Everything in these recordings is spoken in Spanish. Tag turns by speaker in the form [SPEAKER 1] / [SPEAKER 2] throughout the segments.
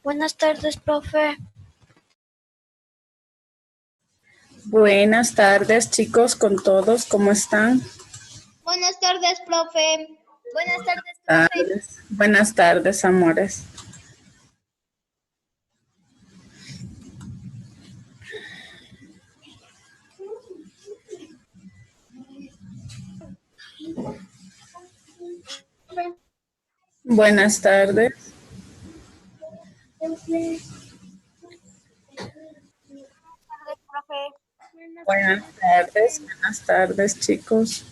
[SPEAKER 1] Buenas tardes, profe.
[SPEAKER 2] Buenas tardes, chicos, con todos, ¿cómo están?
[SPEAKER 3] Buenas tardes, profe.
[SPEAKER 1] Buenas tardes, profe.
[SPEAKER 2] Buenas tardes, amores. Buenas tardes. Buenas tardes, chicos.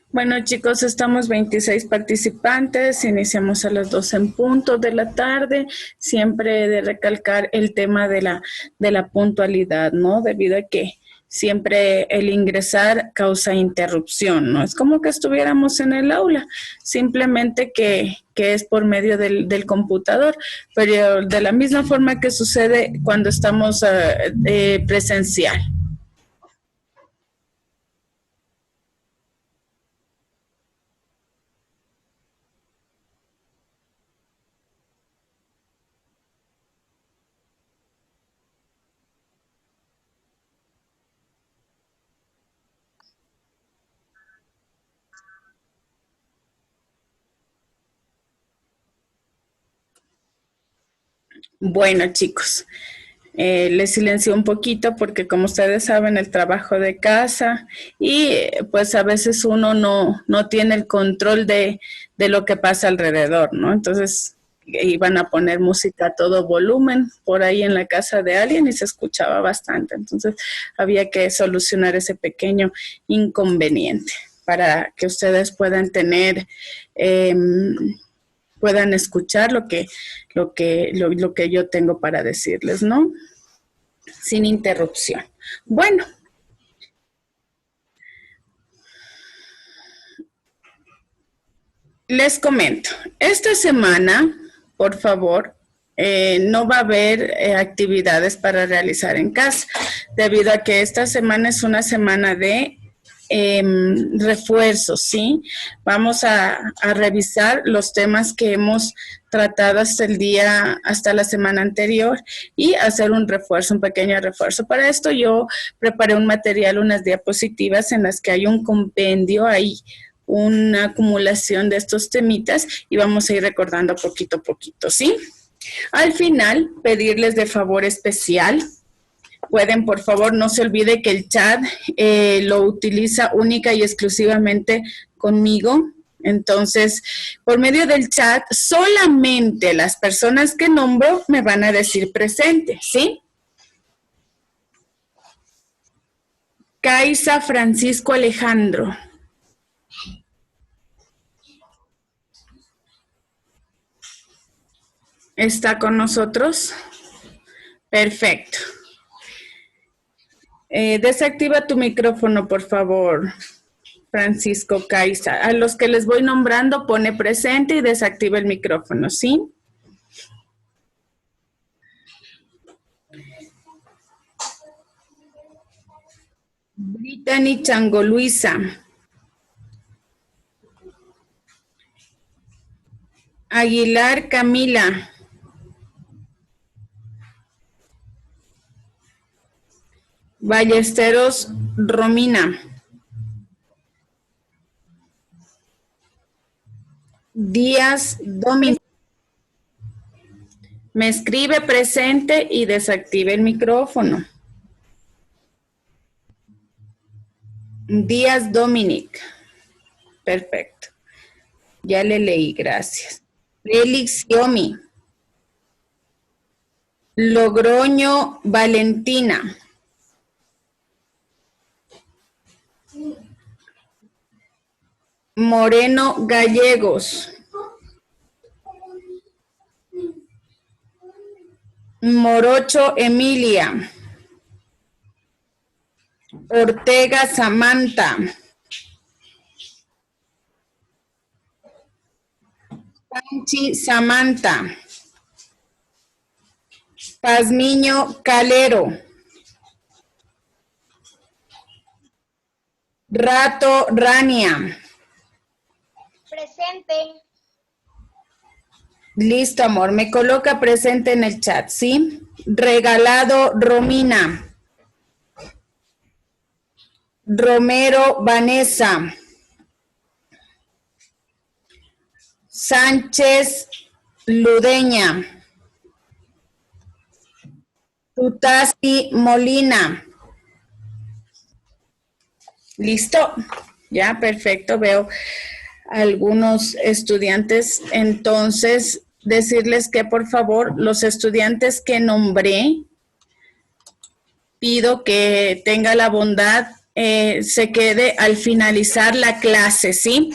[SPEAKER 2] Bueno, chicos, estamos 26 participantes, iniciamos a las 12 en punto de la tarde, siempre he de recalcar el tema de la puntualidad, ¿no? Debido a que siempre el ingresar causa interrupción, ¿no? Es como que estuviéramos en el aula, simplemente que es por medio del computador, pero de la misma forma que sucede cuando estamos presencial. Bueno, chicos, les silencio un poquito porque como ustedes saben el trabajo de casa y pues a veces uno no tiene el control de lo que pasa alrededor, ¿no? Entonces iban a poner música a todo volumen por ahí en la casa de alguien y se escuchaba bastante. Entonces había que solucionar ese pequeño inconveniente para que ustedes puedan tener... puedan escuchar lo que yo tengo para decirles, ¿no? Sin interrupción. Bueno. Les comento, esta semana, por favor, no va a haber actividades para realizar en casa, debido a que esta semana es una semana de refuerzos, ¿sí? Vamos a revisar los temas que hemos tratado hasta la semana anterior y hacer un refuerzo, un pequeño refuerzo. Para esto yo preparé un material, unas diapositivas en las que hay un compendio ahí, una acumulación de estos temitas y vamos a ir recordando poquito a poquito, ¿sí? Al final, pedirles de favor especial. Pueden, por favor, no se olvide que el chat lo utiliza única y exclusivamente conmigo. Entonces, por medio del chat, solamente las personas que nombro me van a decir presente, ¿sí? Caiza Francisco Alejandro. ¿Está con nosotros? Perfecto. Desactiva tu micrófono, por favor, Francisco Caiza. A los que les voy nombrando, pone presente y desactiva el micrófono, ¿sí? Brittany Chango Luisa. Aguilar Camila. Ballesteros Romina. Díaz Dominic. Me escribe presente y desactive el micrófono. Díaz Dominic. Perfecto. Ya le leí, gracias. Félix Yomi. Logroño Valentina. Moreno Gallegos. Morocho Emilia. Ortega Samantha. Panchi Samantha. Pazmiño Calero. Rato Rania.
[SPEAKER 3] Presente.
[SPEAKER 2] Listo, amor. Me coloca presente en el chat, ¿sí? Regalado Romina. Romero Vanessa. Sánchez Ludeña. Tutasi Molina. ¿Listo? Ya, perfecto. Veo algunos estudiantes. Entonces, decirles que por favor, los estudiantes que nombré, pido que tenga la bondad, se quede al finalizar la clase, ¿sí?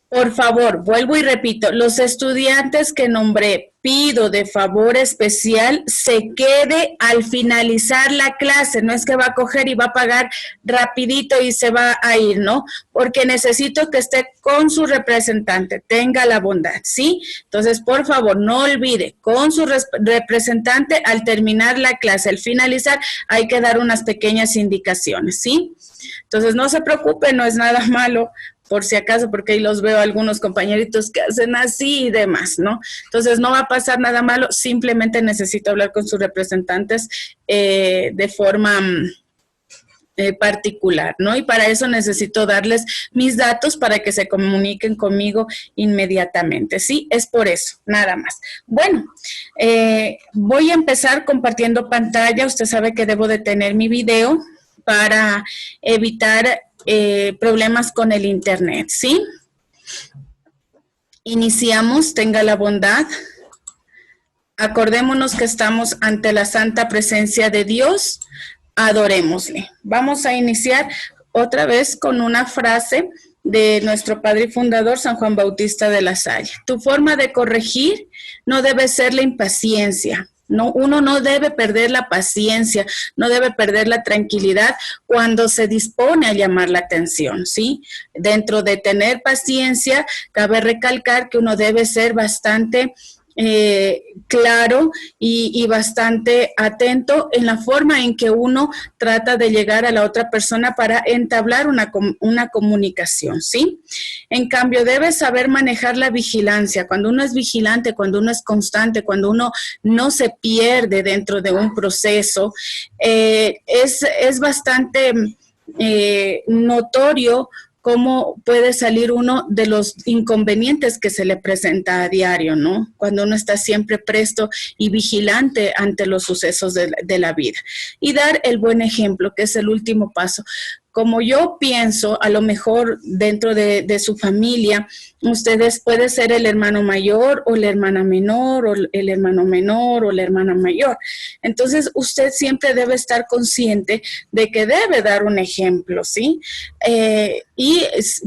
[SPEAKER 2] Por favor, vuelvo y repito, los estudiantes que nombré, pido de favor especial, se quede al finalizar la clase. No es que va a coger y va a pagar rapidito y se va a ir, ¿no? Porque necesito que esté con su representante, tenga la bondad, ¿sí? Entonces, por favor, no olvide, con su representante al terminar la clase, al finalizar, hay que dar unas pequeñas indicaciones, ¿sí? Entonces, no se preocupe, no es nada malo, por si acaso, porque ahí los veo algunos compañeritos que hacen así y demás, ¿no? Entonces, no va a pasar nada malo, simplemente necesito hablar con sus representantes de forma particular, ¿no? Y para eso necesito darles mis datos para que se comuniquen conmigo inmediatamente, ¿sí? Es por eso, nada más. Bueno, voy a empezar compartiendo pantalla. Usted sabe que debo de tener mi video para evitar problemas con el internet, ¿sí? Iniciamos, tenga la bondad. Acordémonos que estamos ante la santa presencia de Dios, adorémosle. Vamos a iniciar otra vez con una frase de nuestro padre y fundador, San Juan Bautista de la Salle. Tu forma de corregir no debe ser la impaciencia. No, uno no debe perder la paciencia, no debe perder la tranquilidad cuando se dispone a llamar la atención, ¿sí? Dentro de tener paciencia, cabe recalcar que uno debe ser bastante claro y bastante atento en la forma en que uno trata de llegar a la otra persona para entablar una comunicación, ¿sí? En cambio, debe saber manejar la vigilancia. Cuando uno es vigilante, cuando uno es constante, cuando uno no se pierde dentro de un proceso, es bastante notorio cómo puede salir uno de los inconvenientes que se le presenta a diario, ¿no? Cuando uno está siempre presto y vigilante ante los sucesos de la vida. Y dar el buen ejemplo, que es el último paso. Como yo pienso, a lo mejor dentro de su familia, ustedes puede ser el hermano mayor o la hermana menor o el hermano menor o la hermana mayor. Entonces, usted siempre debe estar consciente de que debe dar un ejemplo, ¿sí? Y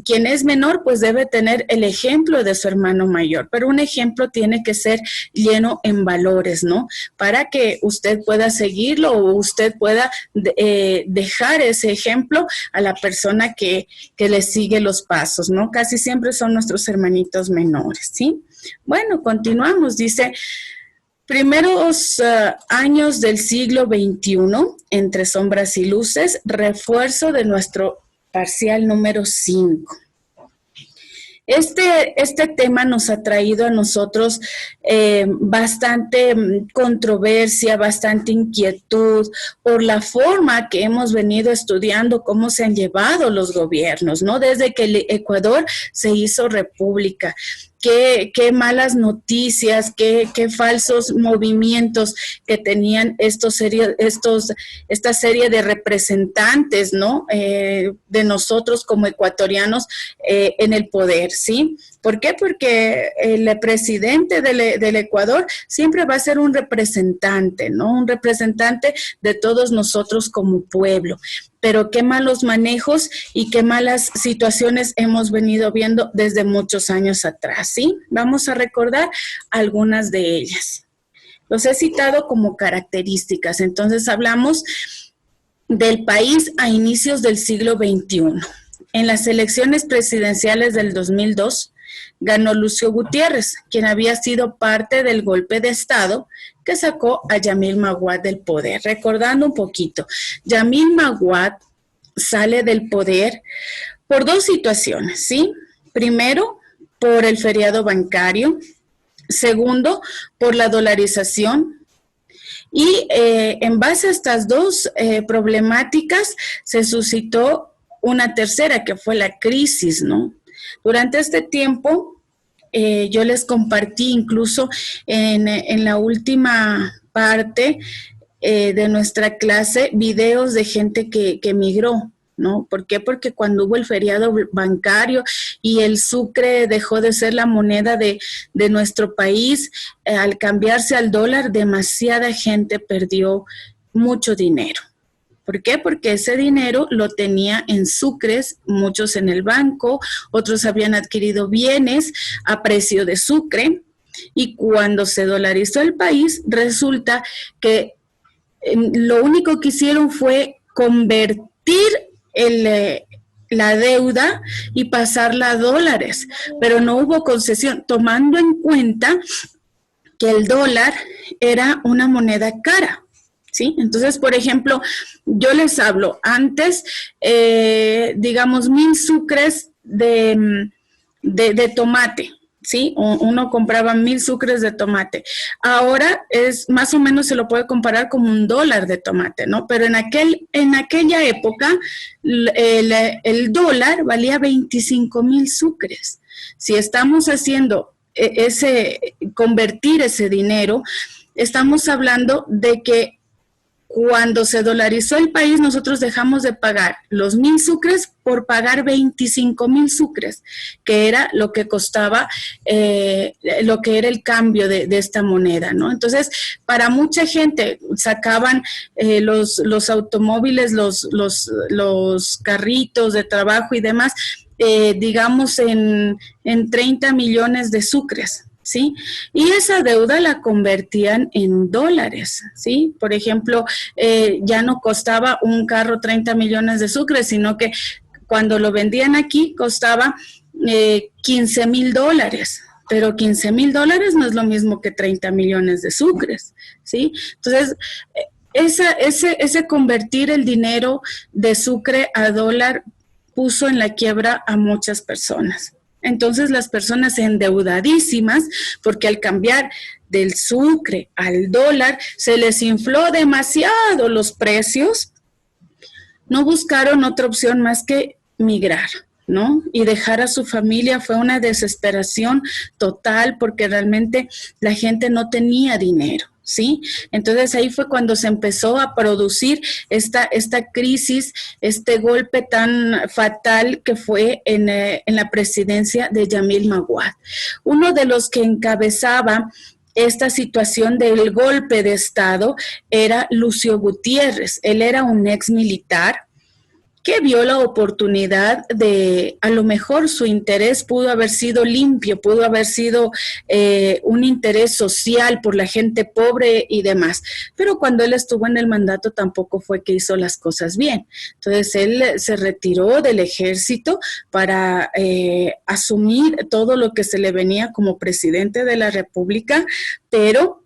[SPEAKER 2] quien es menor, pues debe tener el ejemplo de su hermano mayor, pero un ejemplo tiene que ser lleno en valores, ¿no? Para que usted pueda seguirlo o usted pueda dejar ese ejemplo a la persona que le sigue los pasos, ¿no? Casi siempre son nuestros hermanitos menores, ¿sí? Bueno, continuamos, dice, primeros años del siglo XXI, entre sombras y luces, refuerzo de nuestro parcial número 5. Este tema nos ha traído a nosotros bastante controversia, bastante inquietud por la forma que hemos venido estudiando cómo se han llevado los gobiernos, ¿no? Desde que el Ecuador se hizo república. qué malas noticias, qué falsos movimientos que tenían esta serie de representantes, ¿no? De nosotros como ecuatorianos en el poder, ¿sí? ¿Por qué? Porque el presidente del Ecuador siempre va a ser un representante, ¿no? Un representante de todos nosotros como pueblo. Pero qué malos manejos y qué malas situaciones hemos venido viendo desde muchos años atrás, ¿sí? Vamos a recordar algunas de ellas. Los he citado como características. Entonces hablamos del país a inicios del siglo XXI. En las elecciones presidenciales del 2002, ganó Lucio Gutiérrez, quien había sido parte del golpe de Estado que sacó a Yamil Maguad del poder. Recordando un poquito, Yamil Maguad sale del poder por dos situaciones, ¿sí? Primero, por el feriado bancario. Segundo, por la dolarización. Y en base a estas dos problemáticas se suscitó una tercera, que fue la crisis, ¿no? Durante este tiempo, yo les compartí incluso en la última parte de nuestra clase videos de gente que emigró, ¿no? ¿Por qué? Porque cuando hubo el feriado bancario y el sucre dejó de ser la moneda de nuestro país, al cambiarse al dólar, demasiada gente perdió mucho dinero. ¿Por qué? Porque ese dinero lo tenía en sucres, muchos en el banco, otros habían adquirido bienes a precio de sucre, y cuando se dolarizó el país, resulta que lo único que hicieron fue convertir la deuda y pasarla a dólares, pero no hubo concesión, tomando en cuenta que el dólar era una moneda cara. ¿Sí? Entonces, por ejemplo, yo les hablo antes, digamos, 1,000 sucres de tomate, ¿sí? Uno compraba 1,000 sucres de tomate. Ahora es más o menos, se lo puede comparar como $1 de tomate, ¿no? Pero en aquella época el dólar valía 25,000 sucres. Si estamos haciendo convertir ese dinero, estamos hablando de que cuando se dolarizó el país, nosotros dejamos de pagar los 1,000 sucres por pagar 25,000 sucres, que era lo que costaba, lo que era el cambio de esta moneda, ¿no? Entonces, para mucha gente sacaban los automóviles, los carritos de trabajo y demás, digamos en 30 millones de sucres, ¿sí? Y esa deuda la convertían en dólares, ¿sí? Por ejemplo, ya no costaba un carro 30 millones de sucres, sino que cuando lo vendían aquí costaba $15,000, pero $15,000 no es lo mismo que 30 millones de sucres, ¿sí? Entonces, ese convertir el dinero de sucre a dólar puso en la quiebra a muchas personas. Entonces las personas endeudadísimas, porque al cambiar del sucre al dólar se les infló demasiado los precios, no buscaron otra opción más que migrar, ¿no? Y dejar a su familia. Fue una desesperación total porque realmente la gente no tenía dinero, ¿sí? Entonces ahí fue cuando se empezó a producir esta crisis, este golpe tan fatal que fue en la presidencia de Yamil Maguad. Uno de los que encabezaba esta situación del golpe de Estado era Lucio Gutiérrez. Él era un ex militar que vio la oportunidad de, a lo mejor su interés pudo haber sido limpio, pudo haber sido un interés social por la gente pobre y demás, pero cuando él estuvo en el mandato tampoco fue que hizo las cosas bien. Entonces él se retiró del ejército para asumir todo lo que se le venía como presidente de la República, pero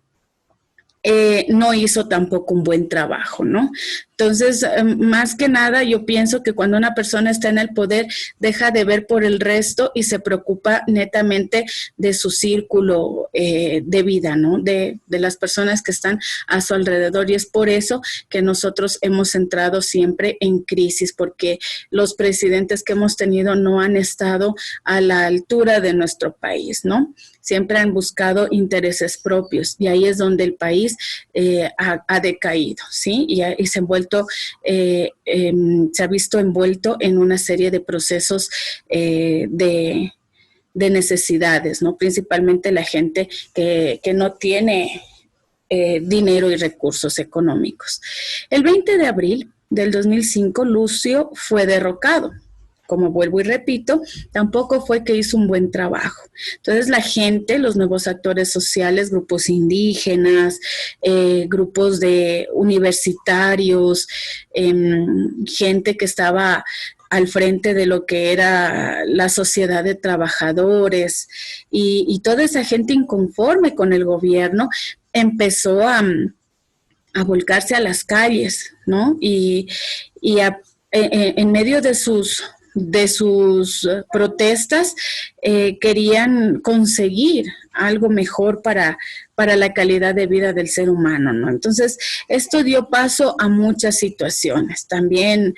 [SPEAKER 2] no hizo tampoco un buen trabajo, ¿no? Entonces, más que nada, yo pienso que cuando una persona está en el poder, deja de ver por el resto y se preocupa netamente de su círculo de vida, ¿no? De las personas que están a su alrededor. Y es por eso que nosotros hemos entrado siempre en crisis, porque los presidentes que hemos tenido no han estado a la altura de nuestro país, ¿no? Siempre han buscado intereses propios y ahí es donde el país ha decaído, ¿sí? Y se ha visto envuelto en una serie de procesos de necesidades, ¿no? Principalmente la gente que no tiene dinero y recursos económicos. El 20 de abril del 2005, Lucio fue derrocado. Como vuelvo y repito, tampoco fue que hizo un buen trabajo. Entonces la gente, los nuevos actores sociales, grupos indígenas, grupos de universitarios, gente que estaba al frente de lo que era la sociedad de trabajadores y toda esa gente inconforme con el gobierno empezó a volcarse a las calles, ¿no? En medio de sus protestas querían conseguir algo mejor para la calidad de vida del ser humano, ¿no? Entonces, esto dio paso a muchas situaciones. También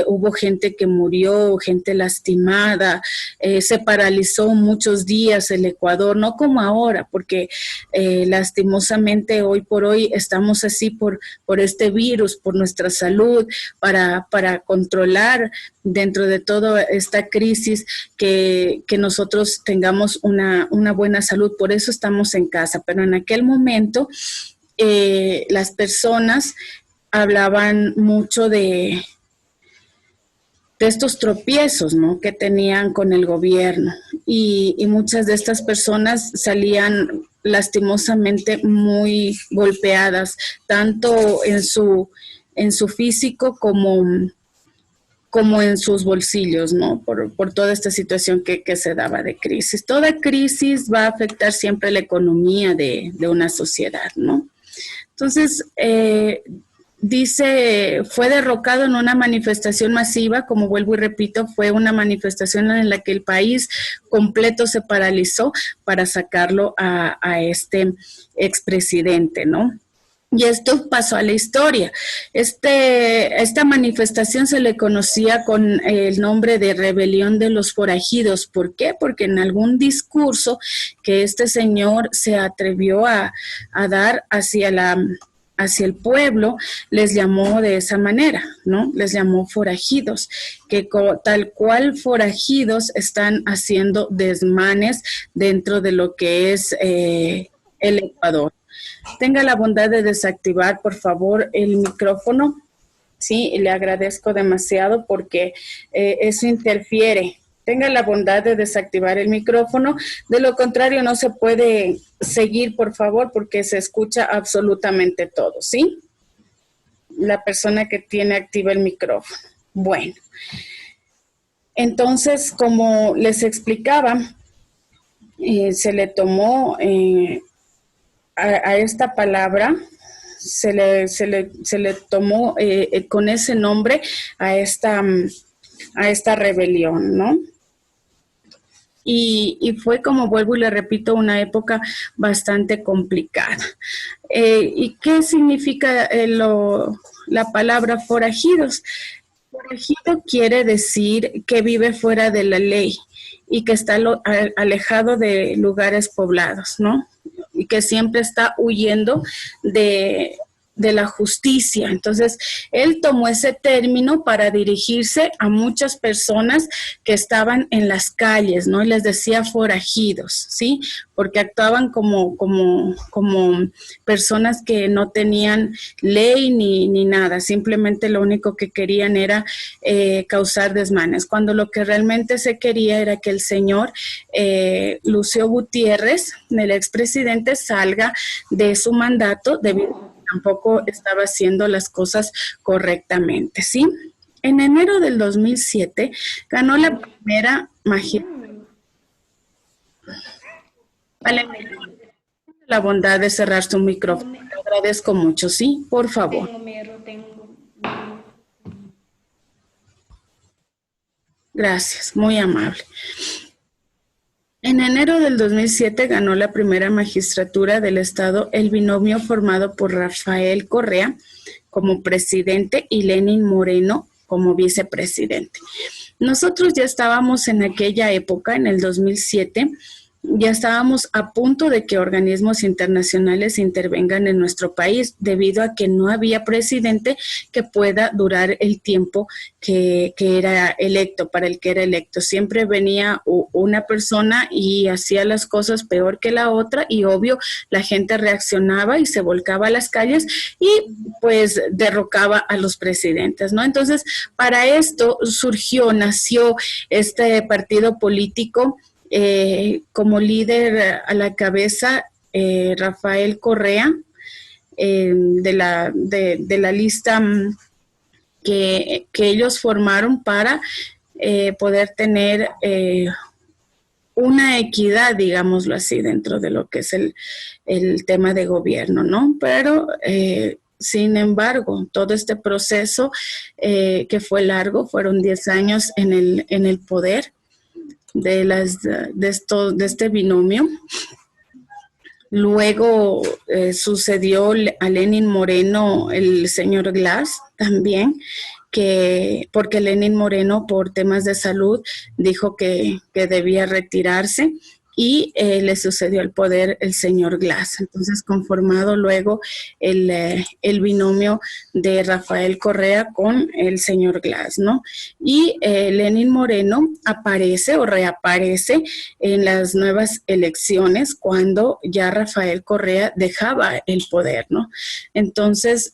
[SPEAKER 2] hubo gente que murió, gente lastimada, se paralizó muchos días el Ecuador, no como ahora, porque lastimosamente hoy por hoy estamos así por este virus, por nuestra salud, para controlar dentro de toda esta crisis que nosotros tengamos una buena salud. Por eso estamos en casa, pero en aquel momento las personas hablaban mucho de estos tropiezos, ¿no?, que tenían con el gobierno y muchas de estas personas salían lastimosamente muy golpeadas, tanto en su físico como en sus bolsillos, ¿no? Por toda esta situación que se daba de crisis. Toda crisis va a afectar siempre la economía de una sociedad, ¿no? Entonces, fue derrocado en una manifestación masiva, como vuelvo y repito, fue una manifestación en la que el país completo se paralizó para sacarlo a este expresidente, ¿no? Y esto pasó a la historia. Esta manifestación se le conocía con el nombre de Rebelión de los Forajidos. ¿Por qué? Porque en algún discurso que este señor se atrevió a dar hacia el pueblo, les llamó de esa manera, ¿no? Les llamó forajidos, que tal cual forajidos están haciendo desmanes dentro de lo que es el Ecuador. Tenga la bondad de desactivar, por favor, el micrófono. Sí, le agradezco demasiado porque eso interfiere. Tenga la bondad de desactivar el micrófono. De lo contrario, no se puede seguir, por favor, porque se escucha absolutamente todo, ¿sí? La persona que tiene activa el micrófono. Bueno. Entonces, como les explicaba, se le tomó a esta palabra, se le tomó con ese nombre a esta rebelión, ¿no? Y fue, como vuelvo y le repito, una época bastante complicada. ¿Y qué significa la palabra forajidos? Forajido quiere decir que vive fuera de la ley y que está alejado de lugares poblados, ¿no? Y que siempre está huyendo de la justicia. Entonces, él tomó ese término para dirigirse a muchas personas que estaban en las calles, ¿no? Y les decía forajidos, ¿sí? Porque actuaban como personas que no tenían ley ni nada, simplemente lo único que querían era causar desmanes, cuando lo que realmente se quería era que el señor Lucio Gutiérrez, el expresidente, salga de su mandato debido a que tampoco estaba haciendo las cosas correctamente, ¿sí? En enero del 2007 ganó la primera Vale, la bondad de cerrar su micrófono. Te agradezco mucho, ¿sí? Por favor.
[SPEAKER 4] Tengo.
[SPEAKER 2] Gracias, muy amable. En enero del 2007 ganó la primera magistratura del Estado el binomio formado por Rafael Correa como presidente y Lenín Moreno como vicepresidente. Nosotros ya estábamos en aquella época, en el 2007, ya estábamos a punto de que organismos internacionales intervengan en nuestro país debido a que no había presidente que pueda durar el tiempo que era electo, para el que era electo. Siempre venía una persona y hacía las cosas peor que la otra y obvio la gente reaccionaba y se volcaba a las calles y pues derrocaba a los presidentes, ¿no? Entonces, para esto nació este partido político como líder a la cabeza Rafael Correa de la lista que ellos formaron para poder tener una equidad, digámoslo así, dentro de lo que es el tema de gobierno, ¿no? Pero sin embargo, todo este proceso que fue largo, fueron 10 años en el poder de este binomio. Luego sucedió a Lenín Moreno el señor Glass también, porque Lenín Moreno por temas de salud dijo que debía retirarse y le sucedió al poder el señor Glass. Entonces, conformado luego el binomio de Rafael Correa con el señor Glass, ¿no? Y Lenín Moreno aparece o reaparece en las nuevas elecciones cuando ya Rafael Correa dejaba el poder, ¿no? Entonces,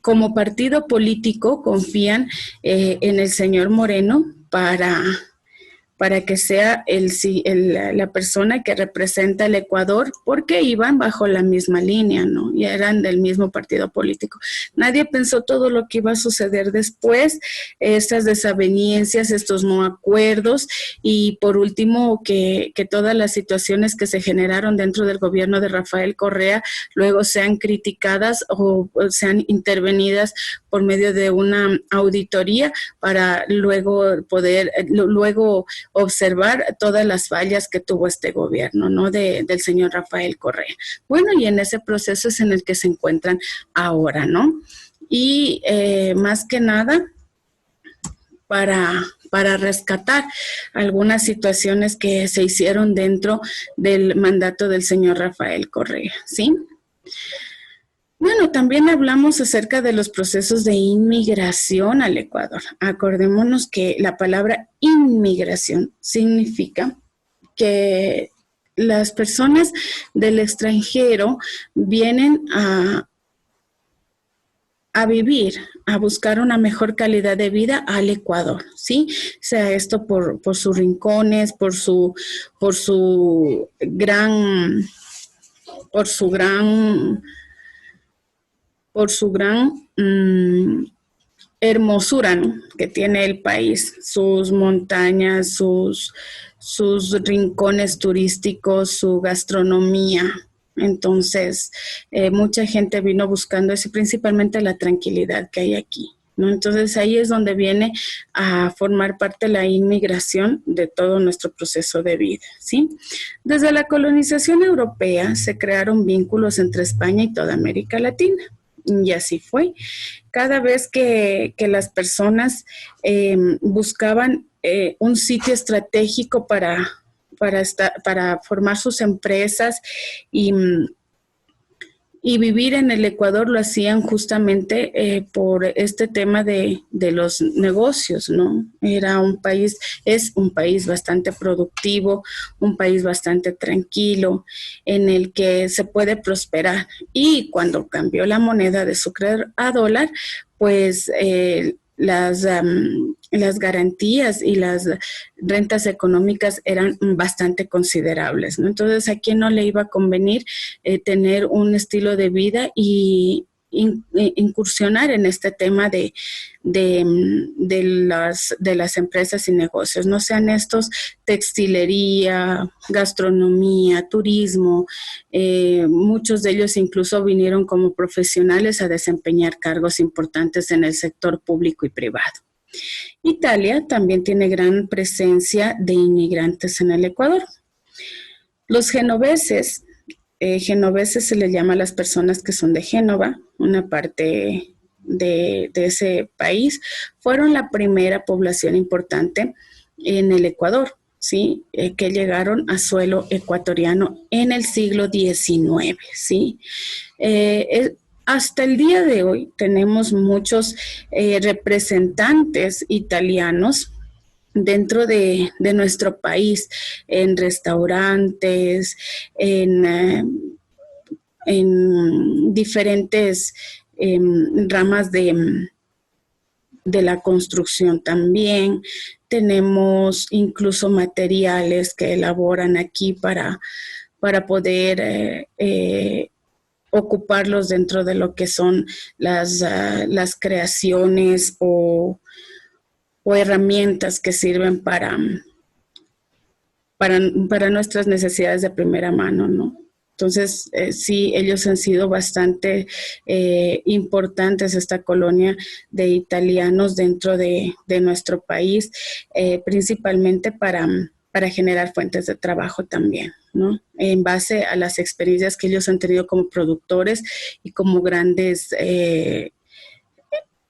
[SPEAKER 2] como partido político confían en el señor Moreno para que sea la persona que representa al Ecuador, porque iban bajo la misma línea, ¿no? Y eran del mismo partido político. Nadie pensó todo lo que iba a suceder después, estas desavenencias, estos no acuerdos, y por último, que todas las situaciones que se generaron dentro del gobierno de Rafael Correa luego sean criticadas o sean intervenidas por medio de una auditoría para luego poder, observar todas las fallas que tuvo este gobierno, ¿no? Del señor Rafael Correa. Bueno, y en ese proceso es en el que se encuentran ahora, ¿no? Y más que nada, para rescatar algunas situaciones que se hicieron dentro del mandato del señor Rafael Correa, ¿sí? Bueno, también hablamos acerca de los procesos de inmigración al Ecuador. Acordémonos que la palabra inmigración significa que las personas del extranjero vienen a vivir, a buscar una mejor calidad de vida al Ecuador, ¿sí? Sea esto por sus rincones, por su gran hermosura, ¿no? Que tiene el país, sus montañas, sus rincones turísticos, su gastronomía. Entonces, mucha gente vino buscando eso, principalmente la tranquilidad que hay aquí, ¿no? Entonces, ahí es donde viene a formar parte la inmigración de todo nuestro proceso de vida, ¿sí? Desde la colonización europea se crearon vínculos entre España y toda América Latina. Y así fue. Cada vez que las personas buscaban un sitio estratégico para formar sus empresas y vivir en el Ecuador, lo hacían justamente por este tema de los negocios, ¿no? Es un país bastante productivo, un país bastante tranquilo, en el que se puede prosperar. Y cuando cambió la moneda de sucre a dólar, pues las garantías y las rentas económicas eran bastante considerables, ¿no? Entonces, ¿a quién no le iba a convenir tener un estilo de vida y incursionar en este tema de las empresas y negocios? No sean estos textilería, gastronomía, turismo, muchos de ellos incluso vinieron como profesionales a desempeñar cargos importantes en el sector público y privado. Italia también tiene gran presencia de inmigrantes en el Ecuador. Los genoveses se les llama a las personas que son de Génova, una parte de ese país, fueron la primera población importante en el Ecuador, ¿sí? Que llegaron a suelo ecuatoriano en el siglo XIX, ¿sí? Hasta el día de hoy tenemos muchos representantes italianos dentro de nuestro país, en restaurantes, en diferentes ramas de la construcción también. Tenemos incluso materiales que elaboran aquí para poder ocuparlos dentro de lo que son las creaciones o herramientas que sirven para nuestras necesidades de primera mano, ¿no? Entonces, sí, ellos han sido bastante importantes, esta colonia de italianos dentro de nuestro país, principalmente para generar fuentes de trabajo también, ¿no? En base a las experiencias que ellos han tenido como productores y como grandes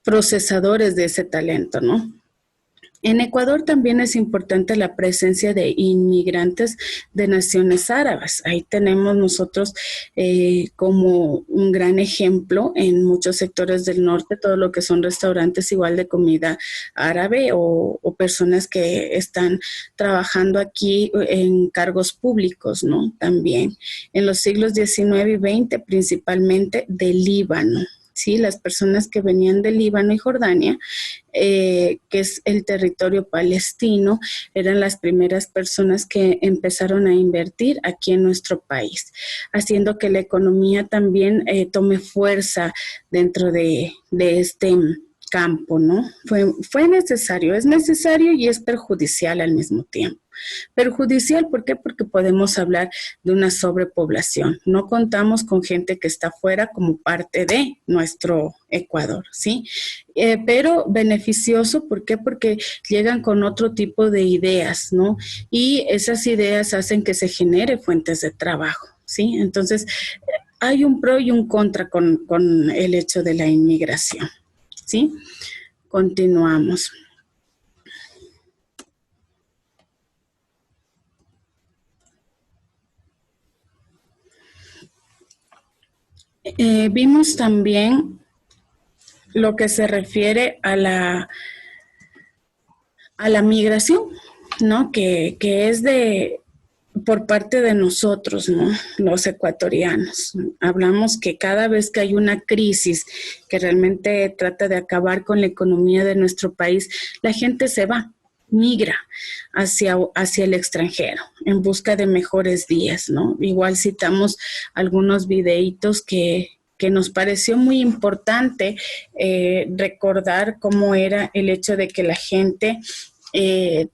[SPEAKER 2] procesadores de ese talento, ¿no? En Ecuador también es importante la presencia de inmigrantes de naciones árabes. Ahí tenemos nosotros como un gran ejemplo en muchos sectores del norte, todo lo que son restaurantes igual de comida árabe o personas que están trabajando aquí en cargos públicos, ¿no? También en los siglos XIX y XX, principalmente del Líbano. Sí, las personas que venían de Líbano y Jordania, que es el territorio palestino, eran las primeras personas que empezaron a invertir aquí en nuestro país, haciendo que la economía también tome fuerza dentro de este campo, ¿no? Fue necesario, es necesario y es perjudicial al mismo tiempo. Perjudicial, ¿por qué? Porque podemos hablar de una sobrepoblación. No contamos con gente que está fuera como parte de nuestro Ecuador, ¿sí? Pero beneficioso, ¿por qué? Porque llegan con otro tipo de ideas, ¿no? Y esas ideas hacen que se genere fuentes de trabajo, ¿sí? Entonces, hay un pro y un contra con el hecho de la inmigración, ¿sí? Continuamos. Vimos también lo que se refiere a la migración, ¿no? Que es por parte de nosotros, ¿no? Los ecuatorianos. Hablamos que cada vez que hay una crisis que realmente trata de acabar con la economía de nuestro país, la gente se va, migra hacia el extranjero en busca de mejores días, ¿no? Igual citamos algunos videitos que nos pareció muy importante recordar cómo era el hecho de que la gente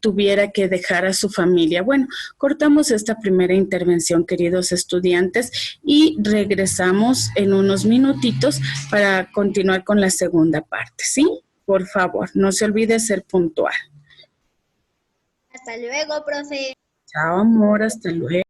[SPEAKER 2] tuviera que dejar a su familia. Bueno, cortamos esta primera intervención, queridos estudiantes, y regresamos en unos minutitos para continuar con la segunda parte, ¿sí? Por favor, no se olvide ser puntual.
[SPEAKER 3] Hasta luego, profe.
[SPEAKER 2] Chao, amor, hasta luego.